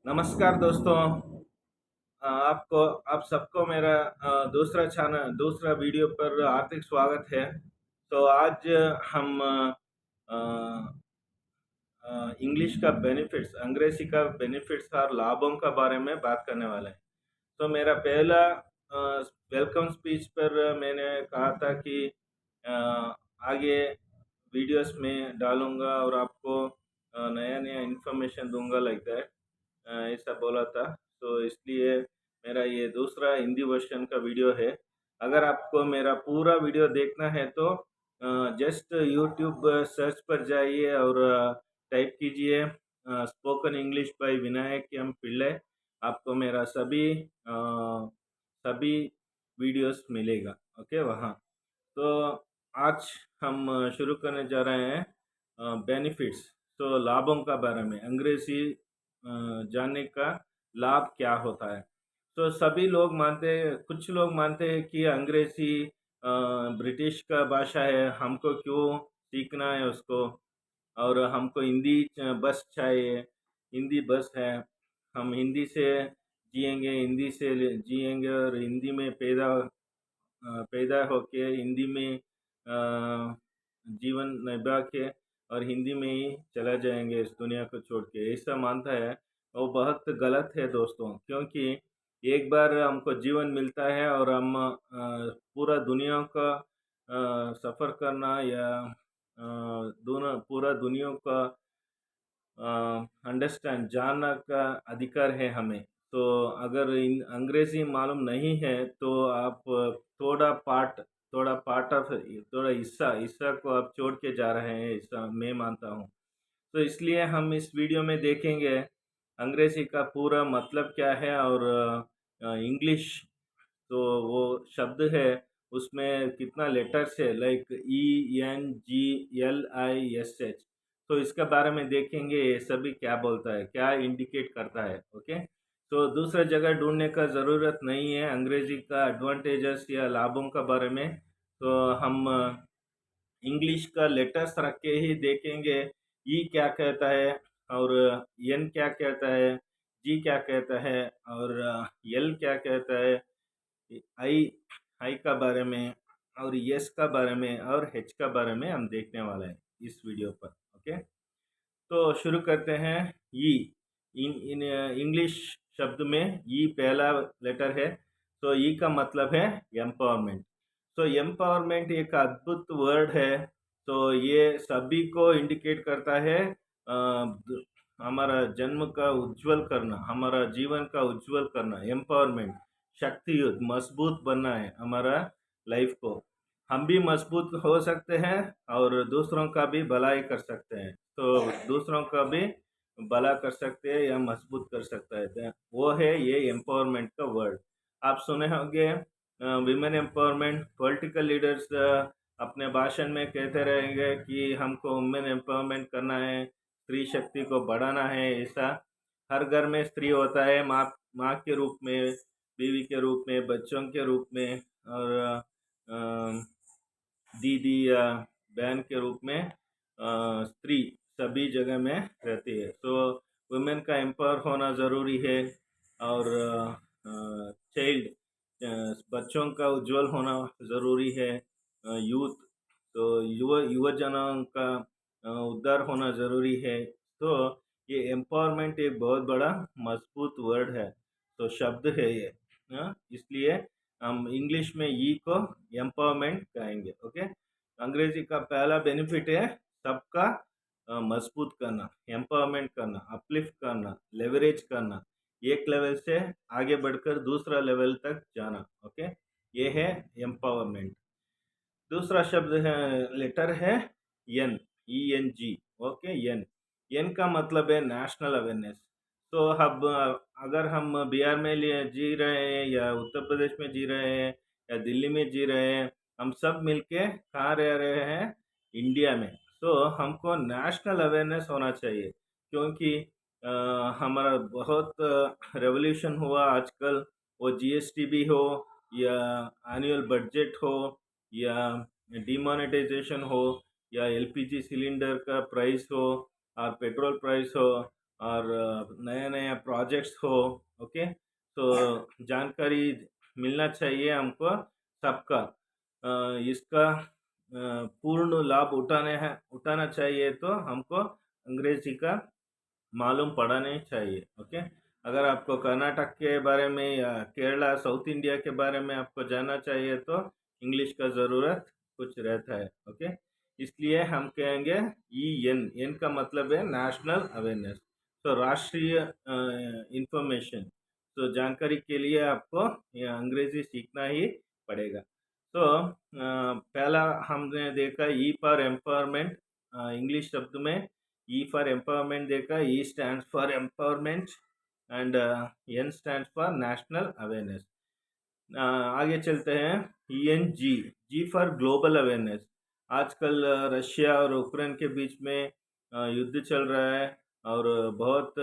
नमस्कार दोस्तों। आपको आप सबको मेरा दूसरा वीडियो पर हार्दिक स्वागत है। तो आज हम इंग्लिश का बेनिफिट्स, अंग्रेजी का बेनिफिट्स और लाभों का बारे में बात करने वाले हैं। तो मेरा पहला वेलकम स्पीच पर मैंने कहा था कि अ, आगे वीडियोस में डालूंगा और आपको नया नया इन्फॉर्मेशन दूंगा, लाइक दैट। ऐसा बोला था। तो इसलिए मेरा ये दूसरा हिंदी वर्जन का वीडियो है। अगर आपको मेरा पूरा वीडियो देखना है तो जस्ट यूट्यूब सर्च पर जाइए और टाइप कीजिए spoken English by Vinayak M Pillai. आपको मेरा सभी वीडियोस मिलेगा, ओके वहाँ। तो आज हम शुरू करने जा रहे हैं बेनिफिट्स, तो लाभों का बारे में, अंग्रेजी जानने का लाभ क्या होता है। तो सभी लोग मानते हैं, कुछ लोग मानते हैं कि अंग्रेजी ब्रिटिश का भाषा है, हमको क्यों सीखना है उसको, और हमको हिंदी बस चाहिए, हिंदी बस है, हम हिंदी से जिएंगे, हिंदी से जिएंगे और हिंदी में पैदा होके हिंदी में जीवन निभा के और हिंदी में ही चला जाएंगे इस दुनिया को छोड़ के, ऐसा मानता है। वो बहुत गलत है दोस्तों, क्योंकि एक बार हमको जीवन मिलता है और हम पूरा दुनिया का सफ़र करना या दोनों पूरा दुनिया का अंडरस्टैंड जानना का अधिकार है हमें। तो अगर इन अंग्रेजी मालूम नहीं है तो आप थोड़ा पार्ट ऑफ थोड़ा हिस्सा हिस्सा को आप छोड़ के जा रहे हैं, ऐसा मैं मानता हूँ। तो इसलिए हम इस वीडियो में देखेंगे अंग्रेजी का पूरा मतलब क्या है, और इंग्लिश तो वो शब्द है, उसमें कितना लेटर्स है, लाइक ENGLISH। तो इसके बारे में देखेंगे ये सभी क्या बोलता है, क्या इंडिकेट करता है, ओके। तो दूसरा जगह ढूंढने का ज़रूरत नहीं है अंग्रेजी का एडवांटेजेस या लाभों का बारे में। तो हम इंग्लिश का लेटर्स रख के ही देखेंगे, ई क्या कहता है और एन क्या कहता है, जी क्या कहता है और एल क्या कहता है, आई आई का बारे में और यस का बारे में और एच का बारे में हम देखने वाले हैं इस वीडियो पर, ओके। तो शुरू करते हैं। ई इन इन इंग्लिश शब्द में ई पहला लेटर है। तो ई का मतलब है एम्पावरमेंट। तो एम्पावरमेंट एक अद्भुत वर्ड है। तो ये सभी को इंडिकेट करता है हमारा जन्म का उज्जवल करना, हमारा जीवन का उज्जवल करना, एम्पावरमेंट, शक्ति युक्त मजबूत बनना है हमारा लाइफ को। हम भी मजबूत हो सकते हैं और दूसरों का भी भलाई कर सकते हैं। तो दूसरों का भी भला कर सकते हैं या मजबूत कर सकता है, तो वो है ये एम्पावरमेंट का वर्ड। आप सुने होंगे विमेन एम्पावरमेंट, पॉलिटिकल लीडर्स अपने भाषण में कहते रहेंगे कि हमको वुमेन एम्पावरमेंट करना है, स्त्री शक्ति को बढ़ाना है। ऐसा हर घर में स्त्री होता है, माँ के रूप में, बीवी के रूप में, बच्चों के रूप में, और दीदी या बहन के रूप में स्त्री सभी जगह में रहती है। तो वुमेन का एम्पावर होना ज़रूरी है। और चाइल्ड, बच्चों का उज्जवल होना ज़रूरी है। यूथ, तो युवजनों का उद्धार होना ज़रूरी है। तो ये एम्पावरमेंट एक बहुत बड़ा मजबूत वर्ड है, तो शब्द है ये। इसलिए हम इंग्लिश में ई को एम्पावरमेंट कहेंगे, ओके। अंग्रेजी का पहला बेनिफिट है सबका मजबूत करना, एम्पावरमेंट करना, अपलिफ्ट करना, लेवरेज करना, एक लेवल से आगे बढ़कर दूसरा लेवल तक जाना, ओके। ये है एम्पावरमेंट। दूसरा शब्द है, लेटर है N, ENG, okay. N N का मतलब है नेशनल अवेयरनेस। तो अब अगर हम बिहार में जी रहे हैं या उत्तर प्रदेश में जी रहे हैं या दिल्ली में जी रहे हैं, हम सब मिलके कहाँ रह रहे हैं, इंडिया में। तो हमको नेशनल अवेयरनेस होना चाहिए, क्योंकि हमारा बहुत रेवोल्यूशन हुआ आजकल, वो GST भी हो या एनुअल बजट हो या डिमोनेटाइजेशन हो या LPG सिलेंडर का प्राइस हो और पेट्रोल प्राइस हो, और नया नया प्रोजेक्ट्स हो। ओके, तो जानकारी मिलना चाहिए हमको सबका। इसका पूर्ण लाभ उठाना चाहिए, तो हमको अंग्रेजी का मालूम पड़ना चाहिए। ओके, अगर आपको कर्नाटक के बारे में या केरला साउथ इंडिया के बारे में आपको जानना चाहिए तो इंग्लिश का ज़रूरत कुछ रहता है। ओके, इसलिए हम कहेंगे एन। एन का मतलब है नेशनल अवेयरनेस, तो राष्ट्रीय इंफॉर्मेशन। तो जानकारी के लिए आपको ये अंग्रेजी सीखना ही पड़ेगा। तो पहला हमने देखा ई फॉर एम्पावरमेंट। इंग्लिश शब्द में E for empowerment देखा। E stands for empowerment and N stands for national awareness। आगे चलते हैं। ENG, G for global awareness. आजकल रशिया और यूक्रेन के बीच में युद्ध चल रहा है, और बहुत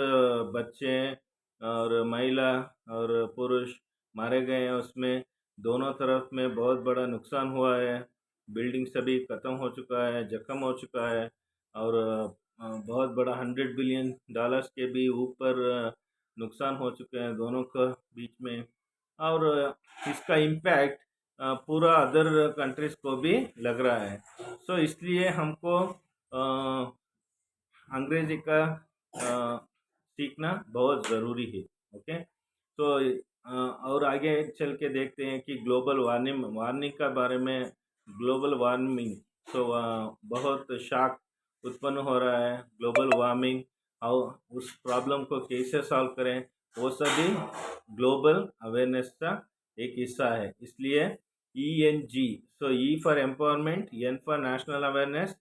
बच्चे और महिला और पुरुष मारे गए हैं उसमें। दोनों तरफ में बहुत बड़ा नुकसान हुआ है। बिल्डिंग सभी ख़त्म हो चुका है, जख्म हो चुका है, और बहुत बड़ा $100 बिलियन के भी ऊपर नुकसान हो चुके हैं दोनों के बीच में। और इसका इम्पैक्ट पूरा अदर कंट्रीज को भी लग रहा है। सो इसलिए हमको अंग्रेजी का सीखना बहुत ज़रूरी है। ओके, तो और आगे चल के देखते हैं कि ग्लोबल वार्मिंग वार्मिंग का बारे में। ग्लोबल वार्मिंग, तो बहुत शाक उत्पन्न हो रहा है। ग्लोबल वार्मिंग और उस प्रॉब्लम को कैसे सॉल्व करें, वो सभी ग्लोबल अवेयरनेस का एक हिस्सा है। इसलिए ENG, so E for empowerment, N for national awareness,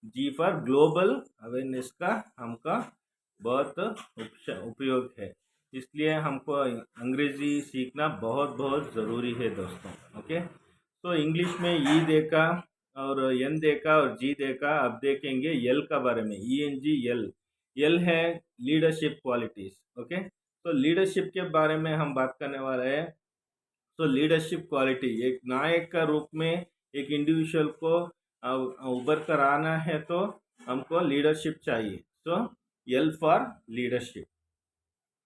G for global awareness का हमका बहुत उपयोग है। इसलिए हमको अंग्रेजी सीखना बहुत बहुत ज़रूरी है दोस्तों। ओके, तो इंग्लिश में ई देखा और एन देखा और जी देखा। अब देखेंगे एल का बारे में। ENG, L. एल है लीडरशिप क्वालिटीज। ओके, तो लीडरशिप के बारे में हम बात करने वाले हैं। तो लीडरशिप क्वालिटी, एक नायक का रूप में एक इंडिविजुअल को उभर कर आना है, तो हमको लीडरशिप चाहिए। तो L for leadership.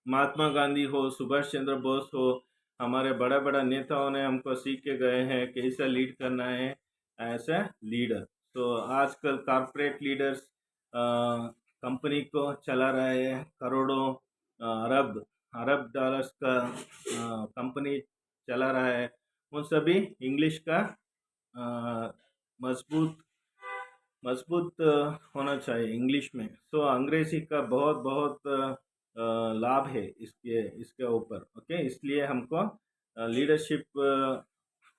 Mahatma Gandhi हो, सुभाष चंद्र बोस हो, हमारे बड़ा बड़ा नेताओं ने हमको सीख के गए हैं कैसा लीड करना है एज ए लीडर। तो आजकल कॉरपोरेट लीडर्स कंपनी को चला रहे हैं, करोड़ों अरब अरब डॉलर्स का कंपनी चला रहा है। उन सभी इंग्लिश का मजबूत मजबूत होना चाहिए इंग्लिश में। तो अंग्रेजी का बहुत बहुत लाभ है इसके इसके ऊपर। ओके, इसलिए हमको लीडरशिप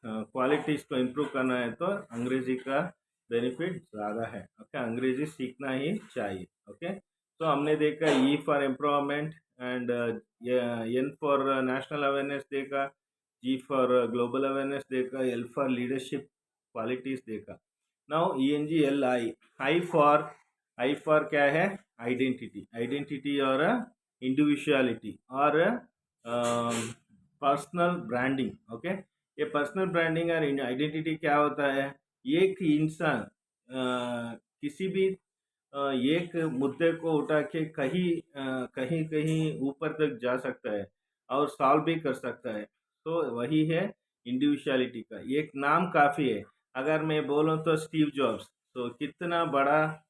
क्वालिटीज़ को इम्प्रूव करना है, तो अंग्रेजी का बेनिफिट ज़्यादा है। ओके, अंग्रेजी सीखना ही चाहिए। ओके, तो हमने देखा E for empowerment and N for national awareness देखा, जी फॉर ग्लोबल अवेयरनेस देखा, एल फॉर लीडरशिप क्वालिटीज़ देखा। Now ENG, LI। I for क्या है? आइडेंटिटी और इंडिविजुअलिटी और पर्सनल ब्रांडिंग। ओके, ये पर्सनल ब्रांडिंग और आइडेंटिटी क्या होता है? एक इंसान किसी भी एक मुद्दे को उठा के कहीं कहीं ऊपर तक जा सकता है और सॉल्व भी कर सकता है। तो वही है इंडिविजुअलिटी का। एक नाम काफ़ी है। अगर मैं बोलूँ तो स्टीव जॉब्स, तो कितना बड़ा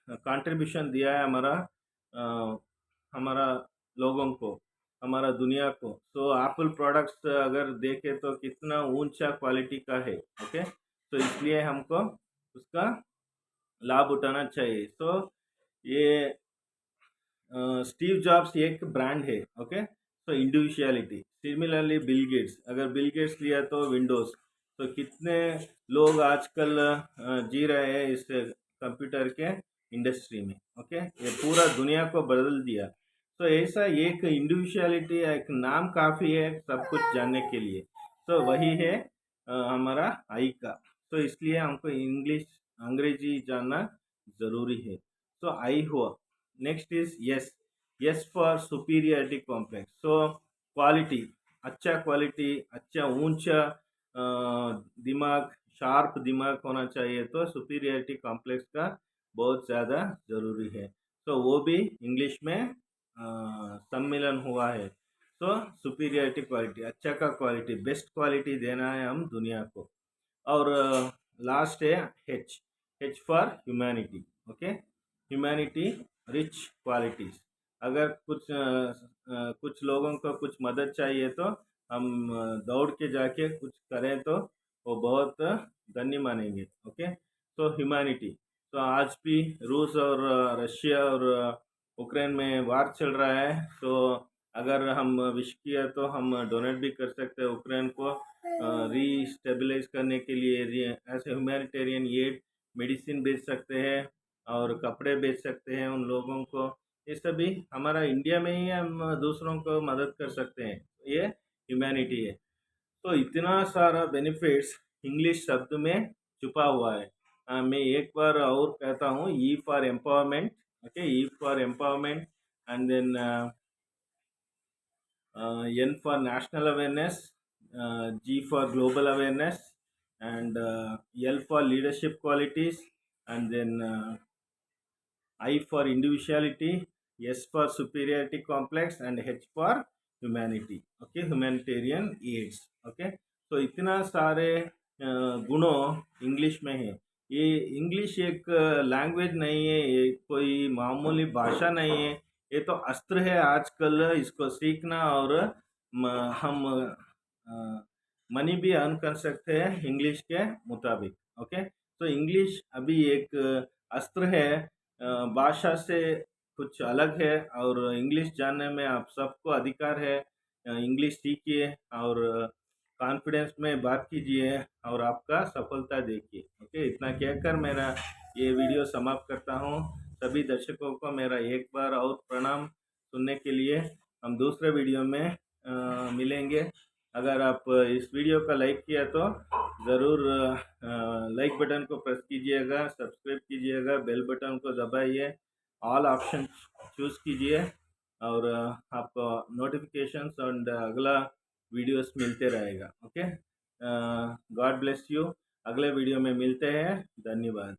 कंट्रीब्यूशन दिया है हमारा लोगों को, हमारा दुनिया को। तो एप्पल प्रोडक्ट्स अगर देखें तो कितना ऊंचा क्वालिटी का है। ओके, तो इसलिए हमको उसका लाभ उठाना चाहिए। तो ये स्टीव जॉब्स एक ब्रांड है। ओके, तो इंडिविजुअलिटी। सिमिलरली बिल गेट्स, अगर बिल गेट्स लिया तो विंडोज़। तो कितने लोग आजकल जी रहे हैं इस कंप्यूटर के इंडस्ट्री में। ओके, ये पूरा दुनिया को बदल दिया। तो ऐसा एक इंडिविजुअलिटी, एक नाम काफ़ी है सब कुछ जानने के लिए। तो वही है हमारा आई का। तो इसलिए हमको अंग्रेजी जानना ज़रूरी है। तो आई हुआ। Next is yes. Yes for superiority complex. So quality, अच्छा क्वालिटी, अच्छा ऊंचा दिमाग, शार्प दिमाग होना चाहिए। तो सुपीरियरिटी कॉम्प्लेक्स का बहुत ज़्यादा ज़रूरी है। तो वो भी इंग्लिश में सम्मिलन हुआ है। तो सुपीरियरिटी क्वालिटी, अच्छा का क्वालिटी, बेस्ट क्वालिटी देना है हम दुनिया को। और लास्ट है H, H for humanity. Okay, humanity rich qualities. अगर कुछ लोगों को कुछ मदद चाहिए तो हम दौड़ के जाके कुछ करें तो वो बहुत धन्य मानेंगे। ओके, तो ह्यूमैनिटी। तो आज भी रूस और रशिया और यूक्रेन में वार चल रहा है। तो अगर हम विश किया तो हम डोनेट भी कर सकते हैं यूक्रेन को रीस्टेबलाइज करने के लिए। ऐसे ह्यूमैनिटेरियन एड, मेडिसिन बेच सकते हैं और कपड़े बेच सकते हैं उन लोगों को। ये सभी हमारा इंडिया में ही हम दूसरों को मदद कर सकते हैं। ये ह्यूमैनिटी है। तो इतना सारा बेनिफिट्स इंग्लिश शब्द में छुपा हुआ है। मैं एक बार और कहता हूँ, E for empowerment. Okay, E for empowerment, and then N for national awareness, G for global awareness, and L for leadership qualities, and then I for individuality, S for superiority complex, and H for humanity. Okay, humanitarian aids. Okay, तो इतना सारे गुणों English में है। ये English एक language नहीं है, ये कोई मामूली भाषा नहीं है। ये तो अस्त्र है आजकल, इसको सीखना और हम मनी भी अर्न कर सकते हैं इंग्लिश के मुताबिक। ओके, तो इंग्लिश अभी एक अस्त्र है, भाषा से कुछ अलग है, और इंग्लिश जानने में आप सबको अधिकार है। इंग्लिश सीखिए और कॉन्फिडेंस में बात कीजिए और आपका सफलता देखिए। ओके, इतना कहकर मेरा ये वीडियो समाप्त करता हूँ। सभी दर्शकों को मेरा एक बार और प्रणाम सुनने के लिए। हम दूसरे वीडियो में मिलेंगे। अगर आप इस वीडियो का लाइक किया तो ज़रूर लाइक बटन को प्रेस कीजिएगा, सब्सक्राइब कीजिएगा, बेल बटन को दबाइए, ऑल ऑप्शन चूज़ कीजिए, और आपको नोटिफिकेशंस और अगला वीडियोस मिलते रहेगा। Okay, God bless you. अगले वीडियो में मिलते हैं। धन्यवाद।